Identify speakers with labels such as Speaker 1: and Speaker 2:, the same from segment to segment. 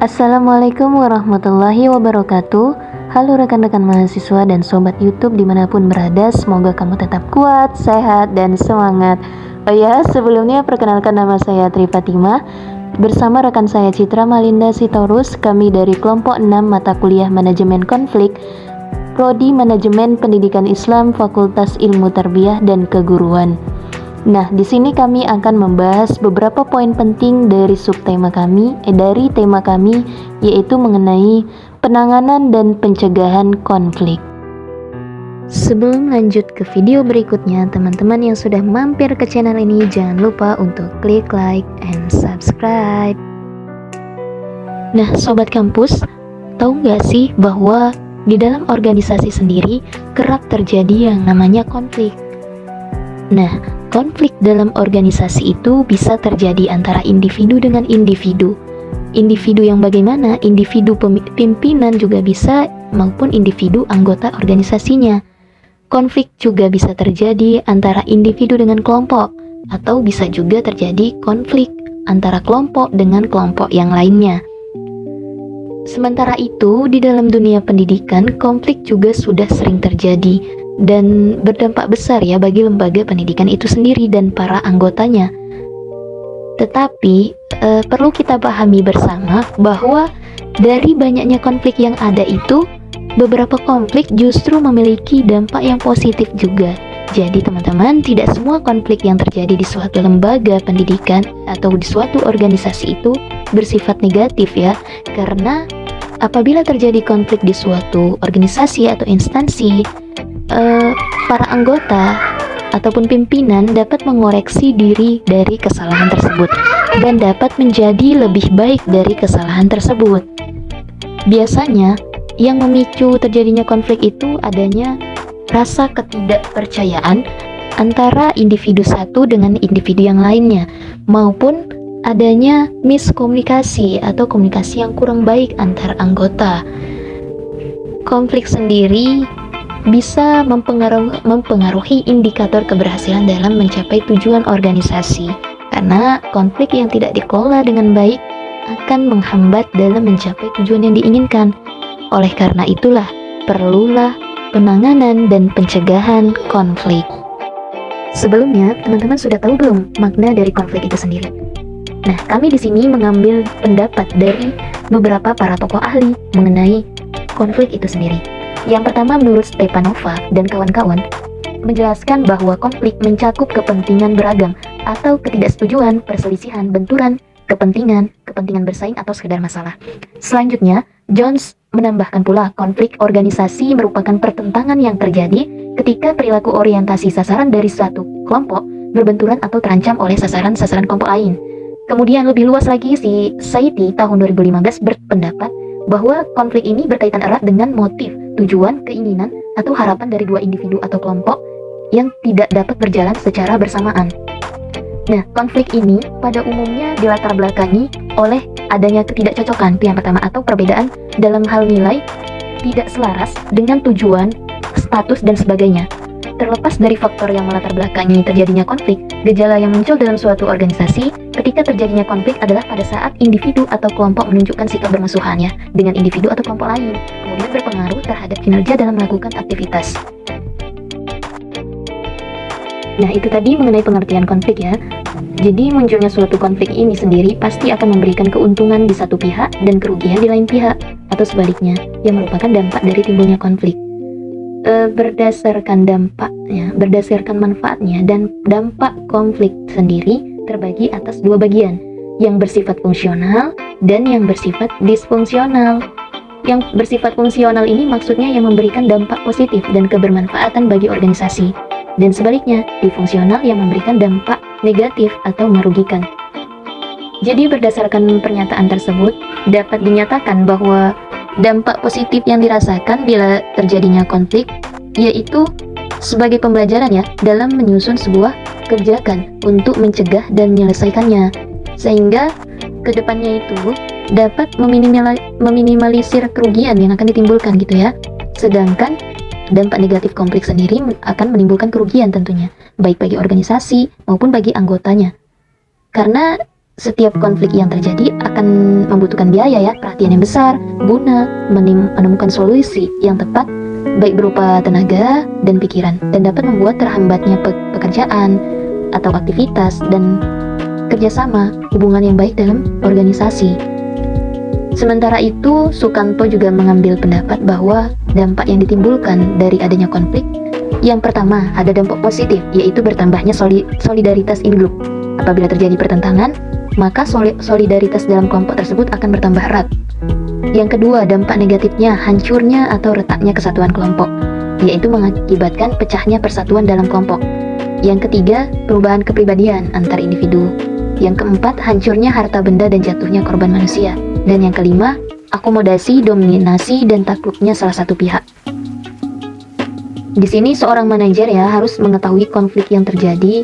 Speaker 1: Assalamualaikum warahmatullahi wabarakatuh. Halo rekan-rekan mahasiswa dan sobat YouTube dimanapun berada, semoga kamu tetap kuat, sehat, dan semangat. Oh ya, sebelumnya perkenalkan nama saya Tri Fatimah. Bersama rekan saya Citra Malinda Sitorus, kami dari kelompok 6 mata kuliah Manajemen Konflik, Prodi Manajemen Pendidikan Islam, Fakultas Ilmu Tarbiyah dan Keguruan. Nah, di sini kami akan membahas beberapa poin penting dari dari tema kami, yaitu mengenai penanganan dan pencegahan konflik. Sebelum lanjut ke video berikutnya, teman-teman yang sudah mampir ke channel ini jangan lupa untuk klik like and subscribe. Nah, sobat kampus, tahu nggak sih bahwa di dalam organisasi sendiri kerap terjadi yang namanya konflik? Nah, konflik dalam organisasi itu bisa terjadi antara individu dengan individu. Individu yang bagaimana? Individu pimpinan juga bisa, maupun individu anggota organisasinya. Konflik juga bisa terjadi antara individu dengan kelompok, atau bisa juga terjadi konflik antara kelompok dengan kelompok yang lainnya. Sementara itu, di dalam dunia pendidikan, konflik juga sudah sering terjadi dan berdampak besar ya bagi lembaga pendidikan itu sendiri dan para anggotanya. Tetapi perlu kita pahami bersama bahwa dari banyaknya konflik yang ada itu, beberapa konflik justru memiliki dampak yang positif juga. Jadi teman-teman, tidak semua konflik yang terjadi di suatu lembaga pendidikan atau di suatu organisasi itu bersifat negatif ya. Karena apabila terjadi konflik di suatu organisasi atau instansi, para anggota ataupun pimpinan dapat mengoreksi diri dari kesalahan tersebut dan dapat menjadi lebih baik dari kesalahan tersebut. Biasanya yang memicu terjadinya konflik itu adanya rasa ketidakpercayaan antara individu satu dengan individu yang lainnya, maupun adanya miskomunikasi atau komunikasi yang kurang baik antar anggota. Konflik sendiri bisa mempengaruhi indikator keberhasilan dalam mencapai tujuan organisasi, karena konflik yang tidak dikelola dengan baik akan menghambat dalam mencapai tujuan yang diinginkan. Oleh karena itulah, perlulah penanganan dan pencegahan konflik. Sebelumnya, teman-teman sudah tahu belum makna dari konflik itu sendiri? Nah, kami di sini mengambil pendapat dari beberapa para tokoh ahli mengenai konflik itu sendiri. Yang pertama, menurut Stepanova dan kawan-kawan, menjelaskan bahwa konflik mencakup kepentingan beragam atau ketidaksetujuan, perselisihan, benturan, kepentingan bersaing atau sekedar masalah. Selanjutnya, Jones menambahkan pula konflik organisasi merupakan pertentangan yang terjadi ketika perilaku orientasi sasaran dari suatu kelompok berbenturan atau terancam oleh sasaran-sasaran kelompok lain. Kemudian lebih luas lagi, si Saiti tahun 2015 berpendapat bahwa konflik ini berkaitan erat dengan motif, tujuan, keinginan, atau harapan dari dua individu atau kelompok yang tidak dapat berjalan secara bersamaan. Nah, konflik ini pada umumnya dilatar belakangi oleh adanya ketidakcocokan, yang pertama, atau perbedaan dalam hal nilai tidak selaras dengan tujuan, status, dan sebagainya. Terlepas dari faktor yang melatar belakangi terjadinya konflik, gejala yang muncul dalam suatu organisasi ketika terjadinya konflik adalah pada saat individu atau kelompok menunjukkan sikap bermusuhannya dengan individu atau kelompok lain, kemudian berpengaruh terhadap kinerja dalam melakukan aktivitas. Nah, itu tadi mengenai pengertian konflik ya. Jadi munculnya suatu konflik ini sendiri pasti akan memberikan keuntungan di satu pihak dan kerugian di lain pihak, atau sebaliknya, yang merupakan dampak dari timbulnya konflik. Berdasarkan manfaatnya dan dampak konflik sendiri terbagi atas dua bagian, yang bersifat fungsional dan yang bersifat disfungsional. Yang bersifat fungsional ini maksudnya yang memberikan dampak positif dan kebermanfaatan bagi organisasi, dan sebaliknya, disfungsional yang memberikan dampak negatif atau merugikan. Jadi berdasarkan pernyataan tersebut, dapat dinyatakan bahwa dampak positif yang dirasakan bila terjadinya konflik yaitu sebagai pembelajaran ya dalam menyusun sebuah kebijakan untuk mencegah dan menyelesaikannya, sehingga kedepannya itu dapat meminimalisir kerugian yang akan ditimbulkan gitu ya. Sedangkan dampak negatif konflik sendiri akan menimbulkan kerugian tentunya, baik bagi organisasi maupun bagi anggotanya. Karena setiap konflik yang terjadi akan membutuhkan biaya ya, perhatian yang besar, guna menemukan solusi yang tepat, baik berupa tenaga dan pikiran, dan dapat membuat terhambatnya pekerjaan atau aktivitas dan kerjasama, hubungan yang baik dalam organisasi. Sementara itu, Sukanto juga mengambil pendapat bahwa dampak yang ditimbulkan dari adanya konflik, yang pertama ada dampak positif, yaitu bertambahnya solidaritas in group. Apabila terjadi pertentangan, maka solidaritas dalam kelompok tersebut akan bertambah erat. Yang kedua, dampak negatifnya hancurnya atau retaknya kesatuan kelompok, yaitu mengakibatkan pecahnya persatuan dalam kelompok. Yang ketiga, perubahan kepribadian antar individu. Yang keempat, hancurnya harta benda dan jatuhnya korban manusia. Dan yang kelima, akomodasi, dominasi, dan takluknya salah satu pihak. Di sini seorang manajer ya harus mengetahui konflik yang terjadi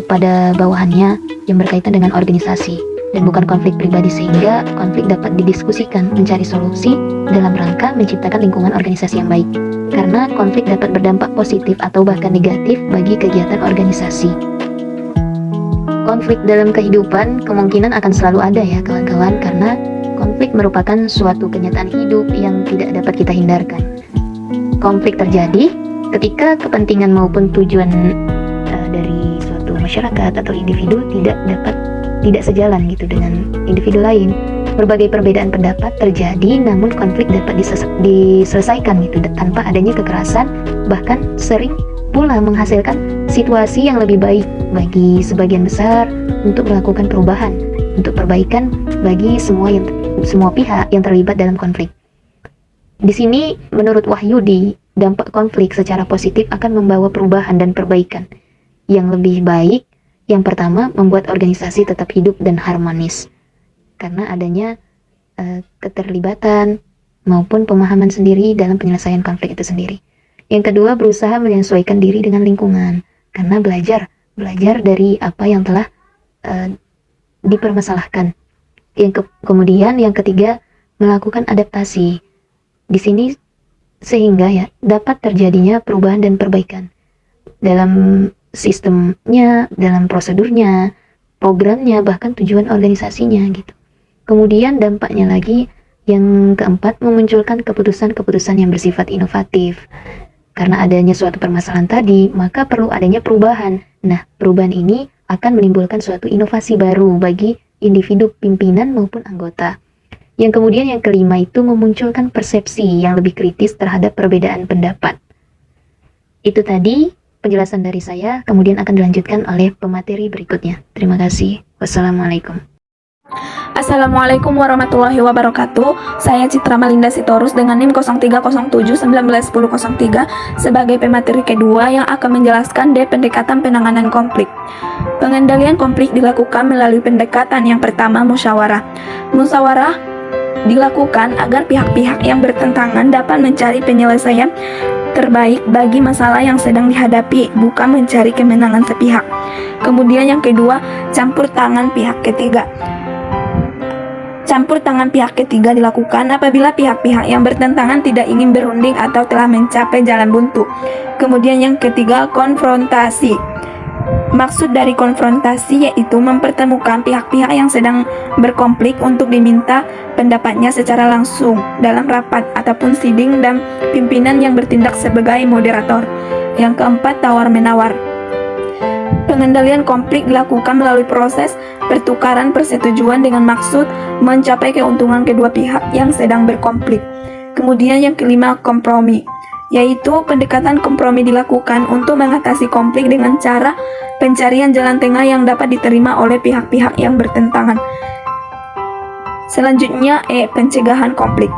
Speaker 1: pada bawahannya yang berkaitan dengan organisasi dan bukan konflik pribadi, sehingga konflik dapat didiskusikan, mencari solusi dalam rangka menciptakan lingkungan organisasi yang baik. Karena konflik dapat berdampak positif atau bahkan negatif bagi kegiatan organisasi. Konflik dalam kehidupan kemungkinan akan selalu ada ya kawan-kawan, karena konflik merupakan suatu kenyataan hidup yang tidak dapat kita hindarkan. Konflik terjadi ketika kepentingan maupun tujuan dari suatu masyarakat atau individu tidak sejalan gitu dengan individu lain. Berbagai perbedaan pendapat terjadi, namun konflik dapat diselesaikan gitu tanpa adanya kekerasan, bahkan sering pula menghasilkan situasi yang lebih baik bagi sebagian besar untuk melakukan perubahan, untuk perbaikan bagi semua pihak yang terlibat dalam konflik. Di sini menurut Wahyudi, dampak konflik secara positif akan membawa perubahan dan perbaikan yang lebih baik. Yang pertama, membuat organisasi tetap hidup dan harmonis karena adanya keterlibatan maupun pemahaman sendiri dalam penyelesaian konflik itu sendiri. Yang kedua, berusaha menyesuaikan diri dengan lingkungan karena belajar dari apa yang telah dipermasalahkan. Kemudian yang ketiga, melakukan adaptasi. Di sini sehingga ya dapat terjadinya perubahan dan perbaikan dalam sistemnya, dalam prosedurnya, programnya, bahkan tujuan organisasinya gitu. Kemudian dampaknya lagi yang keempat, memunculkan keputusan-keputusan yang bersifat inovatif. Karena adanya suatu permasalahan tadi, maka perlu adanya perubahan. Nah, perubahan ini akan menimbulkan suatu inovasi baru bagi individu, pimpinan maupun anggota. Yang kemudian yang kelima itu memunculkan persepsi yang lebih kritis terhadap perbedaan pendapat. Itu tadi penjelasan dari saya, kemudian akan dilanjutkan oleh pemateri berikutnya. Terima kasih. Wassalamualaikum.
Speaker 2: Assalamualaikum warahmatullahi wabarakatuh. Saya Citra Malinda Sitorus dengan NIM 0307191003 sebagai pemateri kedua yang akan menjelaskan pendekatan penanganan konflik. Pengendalian konflik dilakukan melalui pendekatan yang pertama, musyawarah. Musyawarah dilakukan agar pihak-pihak yang bertentangan dapat mencari penyelesaian terbaik bagi masalah yang sedang dihadapi, bukan mencari kemenangan sepihak. Kemudian yang kedua, campur tangan pihak ketiga. Campur tangan pihak ketiga dilakukan apabila pihak-pihak yang bertentangan tidak ingin berunding atau telah mencapai jalan buntu. Kemudian yang ketiga, konfrontasi. Maksud dari konfrontasi yaitu mempertemukan pihak-pihak yang sedang berkonflik untuk diminta pendapatnya secara langsung dalam rapat ataupun sidang dan pimpinan yang bertindak sebagai moderator. Yang keempat, tawar-menawar. Pengendalian konflik dilakukan melalui proses pertukaran persetujuan dengan maksud mencapai keuntungan kedua pihak yang sedang berkonflik. Kemudian yang kelima, kompromi, yaitu pendekatan kompromi dilakukan untuk mengatasi konflik dengan cara pencarian jalan tengah yang dapat diterima oleh pihak-pihak yang bertentangan. Selanjutnya, pencegahan konflik.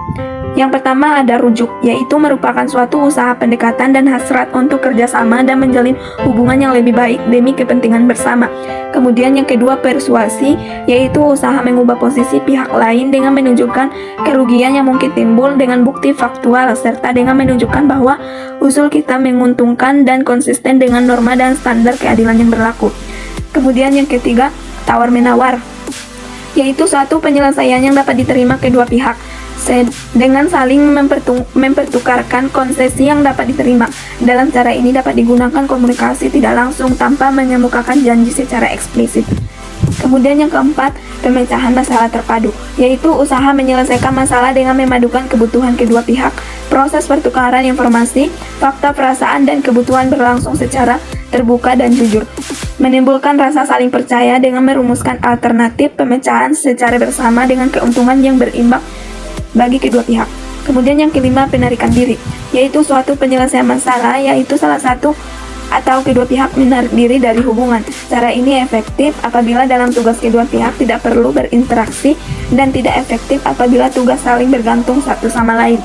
Speaker 2: Yang pertama ada rujuk, yaitu merupakan suatu usaha pendekatan dan hasrat untuk kerjasama dan menjalin hubungan yang lebih baik demi kepentingan bersama. Kemudian yang kedua, persuasi, yaitu usaha mengubah posisi pihak lain dengan menunjukkan kerugian yang mungkin timbul dengan bukti faktual, serta dengan menunjukkan bahwa usul kita menguntungkan dan konsisten dengan norma dan standar keadilan yang berlaku. Kemudian yang ketiga, tawar-menawar, yaitu suatu penyelesaian yang dapat diterima kedua pihak dengan saling mempertukarkan konsesi yang dapat diterima. Dalam cara ini dapat digunakan komunikasi tidak langsung tanpa mengemukakan janji secara eksplisit. Kemudian yang keempat, pemecahan masalah terpadu, yaitu usaha menyelesaikan masalah dengan memadukan kebutuhan kedua pihak. Proses pertukaran informasi, fakta, perasaan, dan kebutuhan berlangsung secara terbuka dan jujur. Menimbulkan rasa saling percaya dengan merumuskan alternatif pemecahan secara bersama dengan keuntungan yang berimbang bagi kedua pihak. Kemudian yang kelima, penarikan diri, yaitu suatu penyelesaian masalah, yaitu salah satu atau kedua pihak menarik diri dari hubungan. Cara ini efektif apabila dalam tugas kedua pihak tidak perlu berinteraksi dan tidak efektif apabila tugas saling bergantung satu sama lain.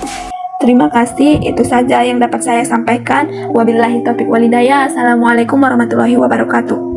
Speaker 2: Terima kasih, itu saja yang dapat saya sampaikan. Wabillahi taufiq walhidayah. Assalamualaikum warahmatullahi wabarakatuh.